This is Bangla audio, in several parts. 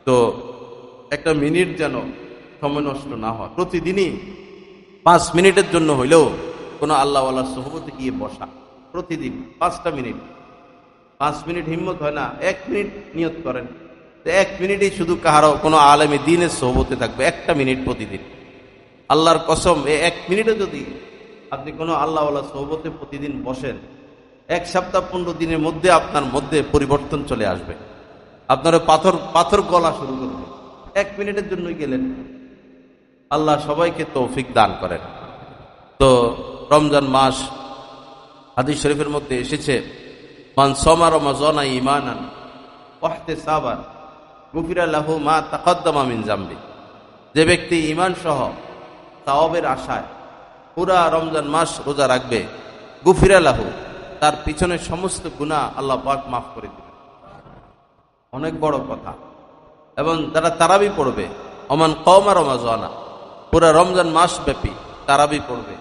তো একটা মিনিট যেন সময় নষ্ট না হয়, প্রতিদিনই 5 মিনিটের জন্য হইলেও কোনো আল্লাহওয়ালার সোহবতে গিয়ে বসা, প্রতিদিন 5টা মিনিট। 5 মিনিট হিম্মত হয় না, 1 মিনিট নিয়ত করেন, 1 মিনিটেই শুধু কাহারও কোনো আলেমে দ্বীনের সোহবতে থাকবে, 1টা মিনিট প্রতিদিন। আল্লাহর কসম, এই 1 মিনিটে যদি আপনি কোনো আল্লাহওয়ালা সোহবতে প্রতিদিন বসেন, 1 সপ্তাহ 15 দিনের মধ্যে আপনার মধ্যে পরিবর্তন চলে আসবে। আপনার পাথর গলা শুরু করবে, 1 মিনিটের জন্যই গেলেন। আল্লাহ সবাইকে তৌফিক দান করেন। তো রমজান মাস, হাদিস শরীফের মধ্যে এসেছে, মান সামা রমাযানা ঈমানান ওয়া ইহতিসাবান গুফিরা লাহু মা তাকাদ্দামা মিন যামবি। যে ব্যক্তি ঈমান সহ সওয়াবের আশায় পুরা রমজান মাস রোজা রাখবে, গুফিরা লাহু, তার পিছনের সমস্ত গুনাহ আল্লাহ পাক মাফ করে দিবেন। অনেক বড় কথা। এবং যারা তারাবি পড়বে, ওমান কওমা রমাযানা, পুরা রমজান মাস ব্যাপী তারাবি পড়বে,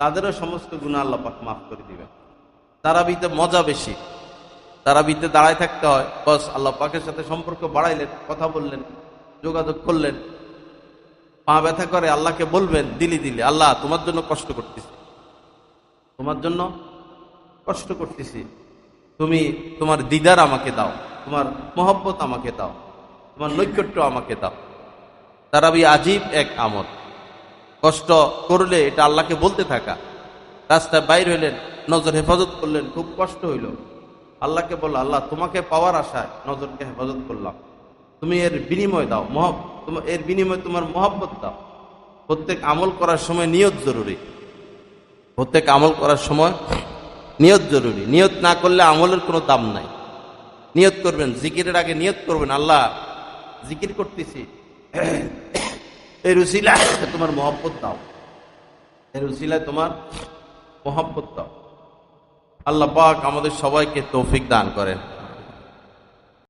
তাদেরও সমস্ত গুনাহ আল্লাহ পাক মাফ করে দিবেন। তারাবিতে মজা বেশি, তারাবিতে দাঁড়ায় থাকতে হয়, বস আল্লাহ পাকের সাথে সম্পর্ক বাড়াইলেন, কথা বললেন, যোগাযোগ করলেন। পা ব্যথা করে আল্লাহকে বলবেন দিলি আল্লাহ তোমার জন্য কষ্ট করতেছি, তোমার জন্য কষ্ট করতেছি, তুমি তোমার দিদার আমাকে দাও, তোমার মহব্বত আমাকে দাও, তোমার নৈকট্য আমাকে দাও। তারাবি আজীব এক আমল। কষ্ট করলে এটা আল্লাহকে বলতে থাকা। রাস্তায় বাইর হইলেন, নজর হেফাজত করলেন, খুব কষ্ট হইল, আল্লাহকে বলল, আল্লাহ তোমাকে পাওয়ার আশায় নজরকে হেফাজত করলাম, তুমি এর বিনিময় দাও, এর বিনিময় তোমার মহব্বত দাও। প্রত্যেক আমল করার সময় নিয়ত জরুরি, প্রত্যেক আমল করার সময় নিয়ত জরুরি। নিয়ত না করলে আমলের কোনো দাম নাই। নিয়ত করবেন, জিকিরের আগে নিয়ত করবেন, আল্লাহ জিকির করতেছি, এর উসিলায় তোমার মহব্বত দাও, এর উসিলায় তোমার মহব্বত দাও। আল্লাহ পাক আমাদের সবাইকে তৌফিক দান করেন।